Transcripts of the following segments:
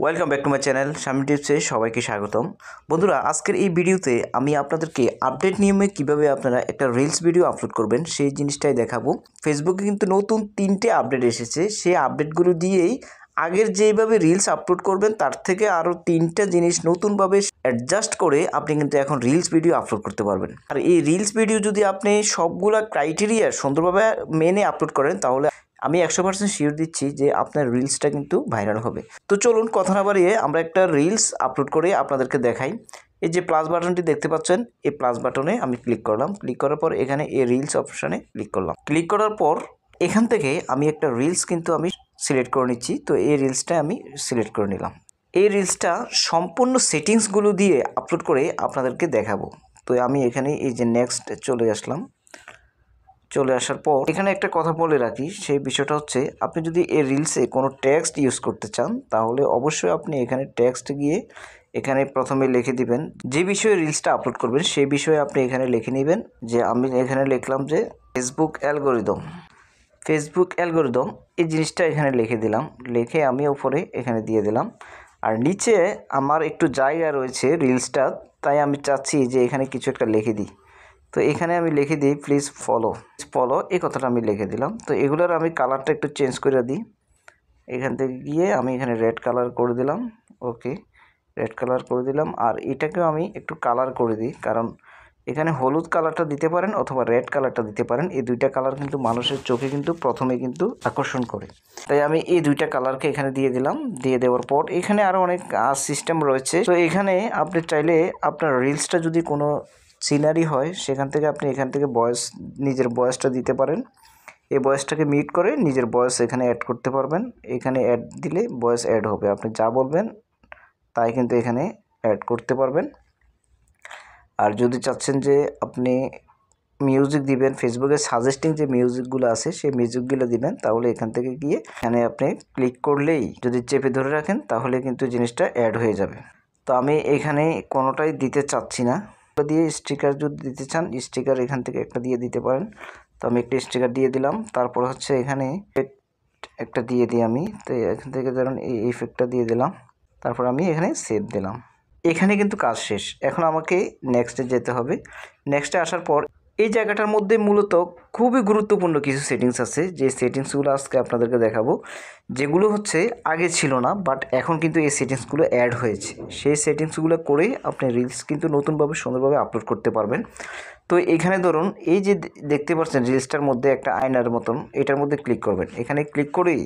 Welcome back to my channel Shamim টিপসে সবাইকে স্বাগতম। বন্ধুরা, আজকের এই ভিডিওতে আমি আপনাদেরকে আপডেট নিয়মে কিভাবে আপনারা একটা রিলস ভিডিও আপলোড করবেন সেই জিনিসটাই দেখাবো। ফেসবুকে কিন্তু নতুন 3টে আপডেট এসেছে, সেই আপডেটগুলো দিয়েই আগের যেইভাবে রিলস আপলোড করবেন তার থেকে আরও 3টা জিনিস নতুনভাবে অ্যাডজাস্ট করে আপনি কিন্তু এখন রিলস ভিডিও আপলোড করতে পারবেন। আর এই রিলস ভিডিও যদি আপনি সবগুলা ক্রাইটেরিয়া সুন্দরভাবে মেনে আপলোড করেন তাহলে আমি 100% শিওর দিচ্ছি যে আপনার রিলসটা কিন্তু ভাইরাল হবে। তো চলুন কথা না বাড়িয়ে আমরা একটা রিলস আপলোড করে আপনাদেরকে দেখাই। এই যে প্লাস বাটনটি দেখতে পাচ্ছেন, এই প্লাস বাটনে আমি ক্লিক করলাম। ক্লিক করার পর এখানে এই রিলস অপশানে ক্লিক করলাম। ক্লিক করার পর এখান থেকে আমি একটা রিলস কিন্তু আমি সিলেক্ট করে নিচ্ছি। তো এই রিলসটা আমি সিলেক্ট করে নিলাম। এই রিলসটা সম্পূর্ণ সেটিংসগুলো দিয়ে আপলোড করে আপনাদেরকে দেখাবো। তো আমি এখানে এই যে নেক্সট চলে আসলাম। চলে আসার পর এখানে একটা কথা বলে রাখি, সেই বিষয়টা হচ্ছে আপনি যদি এই রিলসে কোনো টেক্সট ইউজ করতে চান তাহলে অবশ্যই আপনি এখানে টেক্সট গিয়ে এখানে প্রথমে লিখে দিবেন যে বিষয়ে রিলসটা আপলোড করবেন সেই বিষয়ে আপনি এখানে লিখে নেবেন। যে আমি এখানে লিখলাম যে ফেসবুক অ্যালগোরিদম এই জিনিসটা এখানে লিখে দিলাম। লিখে আমি উপরে এখানে দিয়ে দিলাম। আর নিচে আমার একটু জায়গা রয়েছে রিলসটা, তাই আমি চাচ্ছি যে এখানে কিছু একটা লিখে দিই। তো এখানে আমি লিখে দিই প্লিজ ফলো এই কথাটা আমি লিখে দিলাম। তো এগুলোর আমি কালারটা একটু চেঞ্জ করে দিই। এখান থেকে গিয়ে আমি এখানে রেড কালার করে দিলাম। ওকে, রেড কালার করে দিলাম। আর এটাকেও আমি একটু কালার করে দিই, কারণ এখানে হলুদ কালারটা দিতে পারেন অথবা রেড কালারটা দিতে পারেন। এই দুইটা কালার কিন্তু মানুষের চোখে কিন্তু প্রথমে কিন্তু আকর্ষণ করে, তাই আমি এই দুইটা কালারকে এখানে দিয়ে দিলাম। দিয়ে দেওয়ার পর এখানে আরও অনেক সিস্টেম রয়েছে। তো এখানে আপনি চাইলে আপনার রিলসটা যদি কোনো সিনারি হয় সেখান থেকে আপনি এখান থেকে নিজের ভয়েসটা দিতে পারেন। এই ভয়েসটাকে মিউট করে নিজের ভয়েস এখানে অ্যাড করতে পারবেন। এখানে অ্যাড দিলে ভয়েস অ্যাড হবে, আপনি যা বলবেন তাই কিন্তু এখানে অ্যাড করতে পারবেন। আর যদি চাচ্ছেন যে আপনি মিউজিক দিবেন, ফেসবুকে সাজেস্টিং যে মিউজিকগুলো আছে সেই মিউজিকগুলো দিবেন, তাহলে এখান থেকে গিয়ে এখানে আপনি ক্লিক করলেই যদি চেপে ধরে রাখেন তাহলে কিন্তু জিনিসটা অ্যাড হয়ে যাবে। তো আমি এখানে কোনোটাই দিতে চাচ্ছি না। দিয়ে স্টিকার যদি দিতে চান স্টিকার এখান থেকে একটা দিয়ে দিতে পারেন। তো আমি একটা স্টিকার দিয়ে দিলাম। তারপর হচ্ছে এখানে একটা দিয়ে দিই আমি। তো এখান থেকে ধরুন এই ইফেক্টটা দিয়ে দিলাম। তারপর আমি এখানে সেভ দিলাম। এখানে কিন্তু কাজ শেষ। এখন আমাকে নেক্সটে যেতে হবে। নেক্সটে আসার পর এই জায়গাটার মধ্যে মূলত খুবই গুরুত্বপূর্ণ কিছু সেটিংস আছে, যে সেটিংসগুলো আজকে আপনাদেরকে দেখাবো, যেগুলো হচ্ছে আগে ছিল না বাট এখন কিন্তু এই সেটিংসগুলো অ্যাড হয়েছে। সেই সেটিংসগুলো করে আপনি রিলস কিন্তু নতুনভাবে সুন্দরভাবে আপলোড করতে পারবেন। তো এখানে ধরুন এই যে দেখতে পাচ্ছেন রিলসটার মধ্যে একটা আয়নার মতন, এটার মধ্যে ক্লিক করবেন। এখানে ক্লিক করেই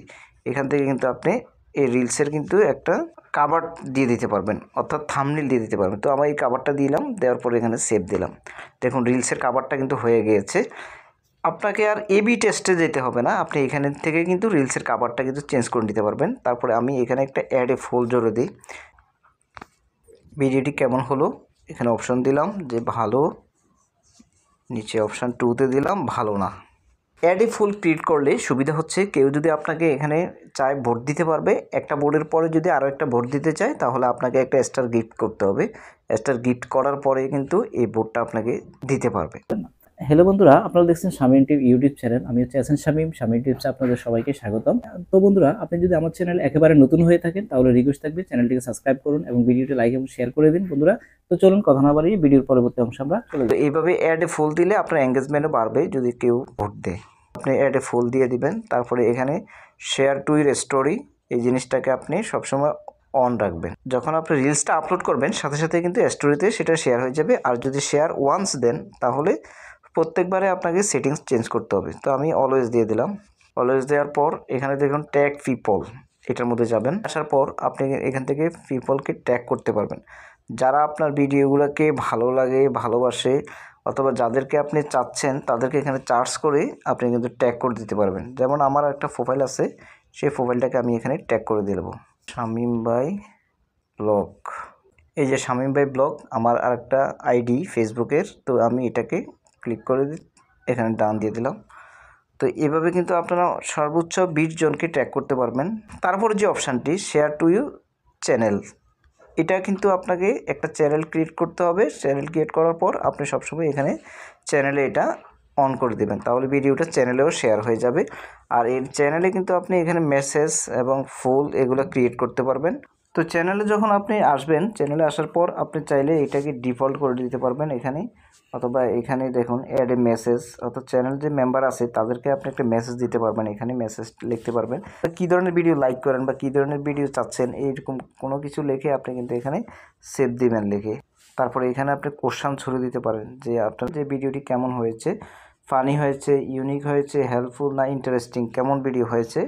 এখান থেকে কিন্তু আপনি এই রিলসের কিন্তু একটা কাভার দিয়ে দিতে পারবেন, অর্থাৎ থাম্বনেল দিয়ে দিতে পারবেন। তো আমার এই কাভারটা দিলাম, দেওয়ার পরে এখানে সেভ দিলাম। দেখুন রিলসের কাভারটা কিন্তু হয়ে গিয়েছে। আপনাকে আর এবি টেস্টে যেতে হবে না, আপনি এখানে থেকে কিন্তু রিলসের কাভারটা কিন্তু চেঞ্জ করে নিতে পারবেন। তারপরে আমি এখানে একটা অ্যাড এ ফুল জোরে দিই। ভিডিওটি কেমন হলো এখানে অপশন দিলাম যে ভালো, নিচে অপশান 2তে দিলাম ভালো না। অ্যাড এ ফুল ক্রিয়েট করলে সুবিধা হচ্ছে কেউ যদি আপনাকে এখানে চায় ভোট দিতে পারবে। একটা ভোটের পরে যদি আরও একটা ভোট দিতে চায় তাহলে আপনাকে একটা স্টার গিফট করতে হবে। স্টার গিফট করার পরে কিন্তু এই ভোটটা আপনাকে দিতে পারবে। হ্যালো বন্ধুরা, আপনারা দেখছেন শামিম টিপ ইউটিউব চ্যানেল। আমি হচ্ছে শামিম টিপসে আপনাদের সবাইকে স্বাগতম। তো বন্ধুরা, আপনি যদি আমার চ্যানেল একেবারে নতুন হয়ে থাকেন তাহলে রিকোয়েস্ট থাকবে চ্যানেলটিকে সাবস্ক্রাইব করুন এবং ভিডিওটি লাইক এবং শেয়ার করে দিন বন্ধুরা। তো চলুন কথা না বাড়িয়ে ভিডিওর পরবর্তী অংশে আমরা চলে যাই। এইভাবে অ্যাড এ ফুল দিলে আপনার এঙ্গেজমেন্টও বাড়বে যদি কেউ ভোট দেয়। আপনি অ্যাড এ ফুল দিয়ে দিবেন। তারপরে এখানে শেয়ার টু ইউর স্টোরি এই জিনিসটাকে আপনি সবসময় অন রাখবেন। যখন আপনি রিলসটা আপলোড করবেন সাথে সাথে কিন্তু স্টোরিতে সেটা শেয়ার হয়ে যাবে। আর যদি শেয়ার ওয়ান্স দেন তাহলে প্রত্যেকবারে আপনাকে সেটিংস চেঞ্জ করতে হবে। তো আমি অলওয়েজ দিয়ে দিলাম। অলওয়েজ দেওয়ার পর এখানে দেখুন ট্যাগ পিপল, এটার মধ্যে যাবেন। আসার পর আপনি এখান থেকে পিপলকে ট্যাগ করতে পারবেন। যারা আপনার ভিডিওগুলোকে ভালো লাগে, ভালোবাসে, অথবা যাদেরকে আপনি চাচ্ছেন তাদেরকে এখানে চার্জ করে আপনি কিন্তু ট্যাগ করে দিতে পারবেন। যেমন আমার একটা প্রোফাইল আছে, সেই প্রোফাইলটাকে আমি এখানে ট্যাগ করে দেবো শামিম ভাই ব্লগ। এই যে শামিম ভাই ব্লগ আমার আরেকটা আইডি ফেসবুকের। তো আমি এটাকে ক্লিক করে এখানে ডান দিয়ে দিলাম। তো এভাবে কিন্তু আপনারা সর্বোচ্চ 20 জনকে ট্যাগ করতে পারবেন। তারপরে যে অপশানটি শেয়ার টু ইউ চ্যানেল, এটা কিন্তু আপনাকে একটা চ্যানেল ক্রিয়েট করতে হবে। চ্যানেল ক্রিয়েট করার পর আপনি সবসময় এখানে চ্যানেলে এটা অন করে দেবেন, তাহলে ভিডিওটা চ্যানেলেও শেয়ার হয়ে যাবে। আর এই চ্যানেলে কিন্তু আপনি এখানে মেসেজ এবং ফুল এগুলো ক্রিয়েট করতে পারবেন। তো চ্যানেলে যখন আপনি আসবেন, চ্যানেলে আসার পর আপনি চাইলে এটাকে ডিফল্ট করে দিতে পারবেন এখানে, অথবা এখানে দেখুন অ্যাড এ মেসেজ, অর্থাৎ চ্যানেল যে মেম্বার আছে তাদেরকে আপনি একটা মেসেজ দিতে পারবেন, এখানে মেসেজ লিখতে পারবেন, কী ধরনের ভিডিও লাইক করেন বা কী ধরনের ভিডিও চাচ্ছেন এইরকম কোনো কিছু লিখে আপনি কিন্তু এখানে সেভ দিবেন লিখে। তারপরে এখানে আপনি কোশ্চান ছুড়ে দিতে পারেন যে আপনার যে ভিডিওটি কেমন হয়েছে, ফানি হয়েছে, ইউনিক হয়েছে, হেল্পফুল না ইন্টারেস্টিং, কেমন ভিডিও হয়েছে।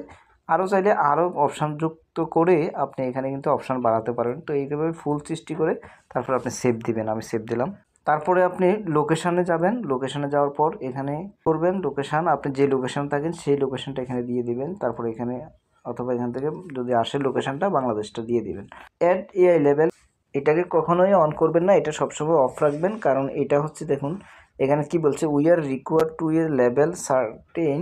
আরও চাইলে আরও অপশান যুক্ত করে আপনি এখানে কিন্তু অপশান বাড়াতে পারেন। তো এইভাবে ফুল সৃষ্টি করে তারপর আপনি সেভ দিবেন, আমি সেভ দিলাম। তারপরে আপনি লোকেশানে যাবেন, লোকেশানে যাওয়ার পর এখানে করবেন লোকেশান, আপনি যে লোকেশান থাকেন সেই লোকেশানটা এখানে দিয়ে দিবেন। তারপরে এখানে অথবা এখান থেকে যদি আসে লোকেশানটা বাংলাদেশটা দিয়ে দিবেন। অ্যাড এআই লেভেল, এটাকে কখনোই অন করবেন না, এটা সবসময় অফ রাখবেন, কারণ এটা হচ্ছে দেখুন এখানে কি বলছে, we are required to A level certain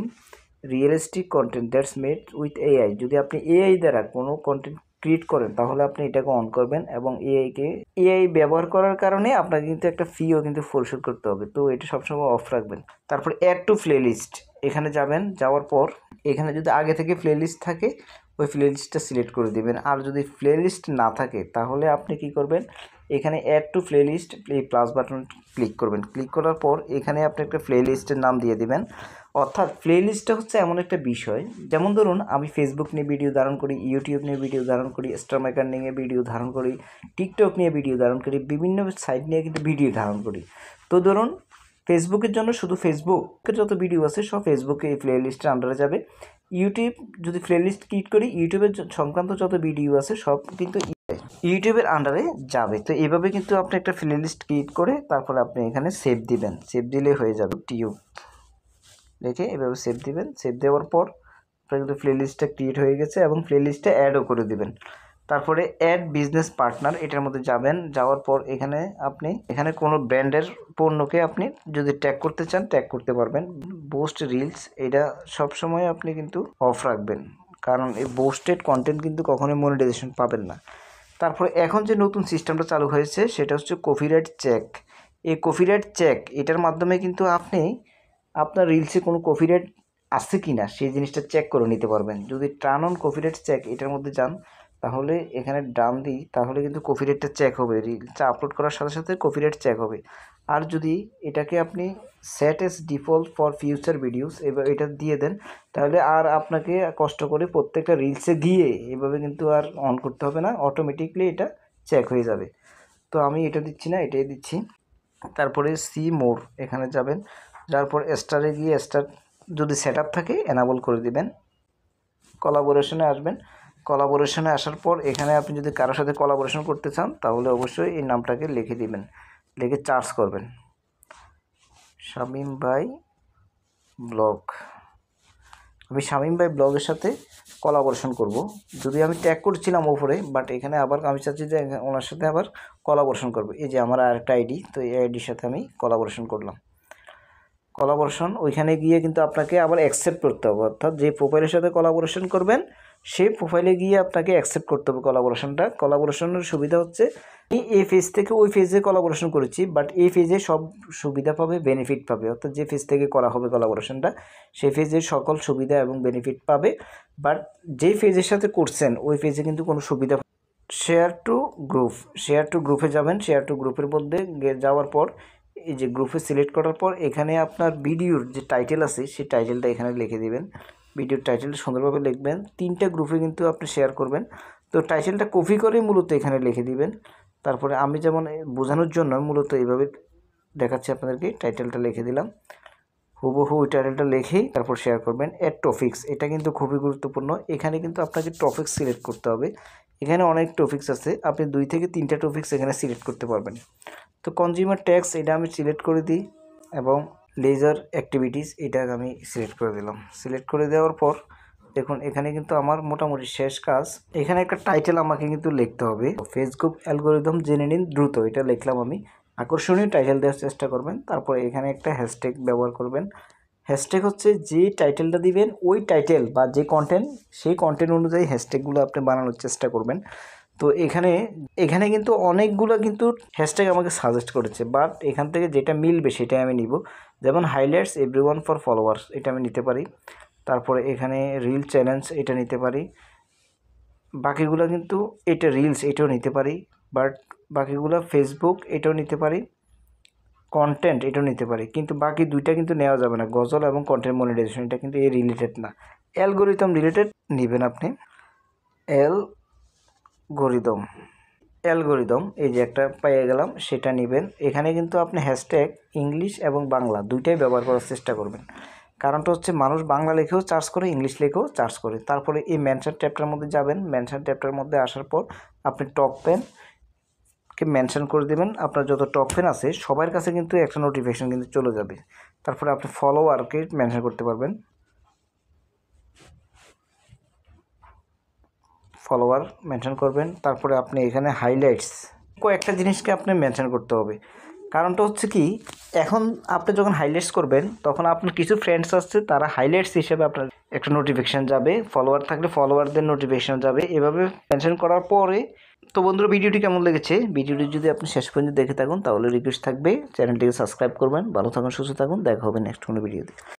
realistic content that's made with AI. যদি আপনি এআই দ্বারা কোনো কন্টেন্ট ক্রিয়েট করেন তাহলে আপনি এটাকে অন করবেন, এবং এআই ব্যবহার করার কারণে আপনাকে কিন্তু একটা ফিও কিন্তু পরিশোধ করতে হবে, তো এটা সবসময় অফ রাখবেন। তারপর অ্যাড টু প্লেলিস্ট, এখানে যাবেন, যাওয়ার পর এখানে যদি আগে থেকে প্লেলিস্ট থাকে ওই প্লেলিস্টটা সিলেক্ট করে দিবেন, আর যদি প্লেলিস্ট না থাকে তাহলে আপনি কি করবেন, এখানে অ্যাড টু প্লেলিস্ট এই প্লাস বাটন ক্লিক করবেন। ক্লিক করার পর এখানে আপনি একটা প্লেলিস্টের নাম দিয়ে দিবেন। অর্থাৎ প্লেলিস্টটা হচ্ছে এমন একটা বিষয়, যেমন ধরুন আমি ফেসবুক নিয়ে ভিডিও ধারণ করি, ইউটিউব নিয়ে ভিডিও ধারণ করি, স্টার মেকার নিয়ে ভিডিও ধারণ করি, টিকটক নিয়ে ভিডিও ধারণ করি, বিভিন্ন সাইট নিয়ে কিন্তু ভিডিও ধারণ করি। তো ধরুন ফেসবুকের জন্য শুধু ফেসবুকের যত ভিডিও আছে সব ফেসবুকে এই প্লেলিস্টের আন্ডারে যাবে। ইউটিউব যদি প্লেলিস্ট ক্লিক করি, ইউটিউবের সংক্রান্ত যত ভিডিও আছে সব কিন্তু ইউটিউবের আন্ডারে যাবে। তো এইভাবে কিন্তু আপনি একটা প্লেলিস্ট ক্রিয়েট করে তারপরে আপনি এখানে সেভ দিবেন, সেভ দিলে হয়ে যাবে। টিউব লিখে এভাবে সেভ দিবেন, সেভ দেওয়ার পর আপনার কিন্তু প্লেলিস্টটা ক্রিয়েট হয়ে গেছে, এবং প্লেলিস্টটা অ্যাডও করে দিবেন। তারপরে অ্যাড বিজনেস পার্টনার, এটার মধ্যে যাবেন, যাওয়ার পর এখানে আপনি এখানে কোনো ব্র্যান্ডের পণ্যকে আপনি যদি ট্যাগ করতে চান ট্যাগ করতে পারবেন। পোস্ট রিলস, এটা সবসময় আপনি কিন্তু অফ রাখবেন, কারণ এই পোস্টেড কন্টেন্ট কিন্তু কখনোই মনিটাইজেশন পাবেন না। তারপরে এখন যে নতুন সিস্টেমটা চালু হয়েছে সেটা হচ্ছে কপিরাইট চেক। এই কপিরাইট চেক এটার মাধ্যমে কিন্তু আপনি আপনার রিলসে কোনো কপিরাইট আছে কি না সেই জিনিসটা চেক করে নিতে পারবেন। যদি টার্ন অন কপিরাইট চেক এটার মধ্যে যান তাহলে এখানে ডান দিই, তাহলে কিন্তু কপিরাইটটা চেক হবে, রিলসটা আপলোড করার সাথে সাথে কপিরাইট চেক হবে। আর যদি এটাকে আপনি set S default for future videos এবার এটা দিয়ে দেন, তাহলে আর আপনাকে কষ্ট করে প্রত্যেকটা রিলসে গিয়ে এভাবে কিন্তু আর অন করতে হবে না, অটোমেটিকলি এটা চেক হয়ে যাবে। তো আমি এটা দিচ্ছি না, এটাই দিচ্ছি। তারপরে সি মোর এখানে যাবেন, যার পর স্টারে গিয়ে স্টার যদি সেট আপ থাকে এনাবল করে দিবেন। কোলাবোরেশনে আসবেন, কোলাবোরেশনে আসার পর এখানে আপনি যদি কারোর সাথে কোলাবোরেশন করতে চান তাহলে অবশ্যই এই নামটাকে লিখে দিবেন, লিখে চার্জ করবেন শামীম ভাই ব্লগ। আমি শামীম ভাই ব্লগের সাথে কোলাবোরেশন করব, যদি আমি ট্যাগ করছিলাম ওপরে, বাট এখানে আবার আমি চাচ্ছি যে ওনার সাথে আবার কোলাবোরেশন করব। এই যে আমার আরেকটা আইডি, তো এই আইডির সাথে আমি কোলাবোরেশন করলাম। কোলাবোরেশন ওইখানে গিয়ে কিন্তু আপনাকে আবার অ্যাকসেপ্ট করতে হবে, অর্থাৎ যে প্রোফাইলের সাথে কোলাবোরেশন করবেন সেই প্রোফাইলে গিয়ে আপনাকে অ্যাকসেপ্ট করতে হবে কোলাবোরেশনটা। কোলাবোরেশনের সুবিধা হচ্ছে এই ফেজ থেকে ওই ফেজে কোলাবোরেশন করেছি, বাট এই ফেজে সব সুবিধা পাবে, বেনিফিট পাবে, অর্থাৎ যে ফেজ থেকে করা হবে কোলাবোরেশনটা সেই ফেজে সকল সুবিধা এবং বেনিফিট পাবে, বাট যে ফেজের সাথে করছেন ওই ফেজে কিন্তু কোনো সুবিধা। Share two group, share two গ্রুপে যাবেন, শেয়ার টু গ্রুপের মধ্যে যাওয়ার পর এই যে গ্রুপে সিলেক্ট করার পর এখানে আপনার ভিডিওর যে টাইটেল আছে সেই টাইটেলটা এখানে লিখে দিবেন। ভিডিওর টাইটেলটা সুন্দরভাবে লিখবেন, 3টা গ্রুপে কিন্তু আপনি শেয়ার করবেন, তো টাইটেলটা কপি করে মূলত এখানে লিখে দিবেন। তারপরে আমি যেমন বোঝানোর জন্য মূলত এইভাবে দেখাচ্ছি আপনাদেরকে, টাইটেলটা লিখে দিলাম, হুবহু ওই টাইটেলটা লিখেই তারপর শেয়ার করবেন। অ্যাড টপিক্স, এটা কিন্তু খুবই গুরুত্বপূর্ণ, এখানে কিন্তু আপনাকে টপিক্স সিলেক্ট করতে হবে। এখানে অনেক টপিক্স আছে, আপনি 2 থেকে 3টা টপিক্স এখানে সিলেক্ট করতে পারবেন। তো কনজিউমার ট্যাক্স এটা আমি সিলেক্ট করে দিই, এবং লেজার অ্যাক্টিভিটিস এটা আমি সিলেক্ট করে দিলাম। সিলেক্ট করে দেওয়ার পর দেখুন এখানে কিন্তু আমার মোটামুটি শেষ কাজ। এখানে একটা টাইটেল আমাকে কিন্তু লিখতে হবে, ফেসবুক অ্যালগোরিদম জেনে নিন দ্রুত, এটা লিখলাম আমি। আকর্ষণীয় টাইটেল দেওয়ার চেষ্টা করবেন, তারপরে এখানে একটা হ্যাশট্যাগ ব্যবহার করবেন। হ্যাশট্যাগ হচ্ছে যে টাইটেলটা দিবেন ওই টাইটেল বা যে কন্টেন্ট সেই কন্টেন্ট অনুযায়ী হ্যাশট্যাগুলো আপনি বানানোর চেষ্টা করবেন। তো এখানে কিন্তু অনেকগুলো কিন্তু হ্যাশট্যাগ আমাকে সাজেস্ট করেছে, বাট এখান থেকে যেটা মিলবে সেটাই আমি নিব। যেমন হাইলাইটস এভরিওয়ান ফর ফলোয়ার্স এটা আমি নিতে পারি, তারপরে এখানে রিল চ্যালেঞ্জ এটা নিতে পারি, বাকিগুলো কিন্তু এটা রিলস এটাও নিতে পারি, বাট বাকিগুলো ফেসবুক এটাও নিতে পারি, কন্টেন্ট এটাও নিতে পারি, কিন্তু বাকি দুইটা কিন্তু নেওয়া যাবে না, গজল এবং কন্টেন্ট মনিটাইজেশন এটা কিন্তু এই রিলেটেড না। অ্যালগোরিদম রিলেটেড নেবেন আপনি। অ্যালগোরিদম এই যে একটা পেয়ে গেলাম, সেটা নেবেন। এখানে কিন্তু আপনি হ্যাশট্যাগ ইংলিশ এবং বাংলা দুইটাই ব্যবহার করার চেষ্টা করবেন। কারণটা হচ্ছে মানুষ বাংলা লেখেও চার্জ করে, ইংলিশ লেখেও চার্জ করে। তারপরে এই মেনশন ট্যাবটার মধ্যে যাবেন। মেনশন ট্যাবটার মধ্যে আসার পর আপনি টপ পেনকে মেনশন করে দেবেন। আপনার যত টপ পেন আছে সবার কাছে কিন্তু একটা নোটিফিকেশন কিন্তু চলে যাবে। তারপরে আপনি ফলোয়ারকে মেনশন করতে পারবেন, ফলোয়ার মেনশন করবেন। তারপরে আপনি এখানে হাইলাইটস কয়েকটা জিনিসকে আপনি মেনশন করতে হবে। কারণটা হচ্ছে কি, এখন আপনি যখন হাইলাইটস করবেন তখন আপনার কিছু ফ্রেন্ডস আসছে, তারা হাইলাইটস হিসেবে আপনার একটা নোটিফিকেশান যাবে, ফলোয়ার থাকলে ফলোয়ারদের নোটিফিকেশান যাবে, এভাবে মেনশন করার পরে। তো বন্ধুরা, ভিডিওটি কেমন লেগেছে? ভিডিওটি যদি আপনি শেষ পর্যন্ত দেখে থাকুন তাহলে রিকোয়েস্ট থাকবে চ্যানেলটিকে সাবস্ক্রাইব করবেন। ভালো থাকুন, সুস্থ থাকুন, দেখা হবে নেক্সট কোনো ভিডিওতে।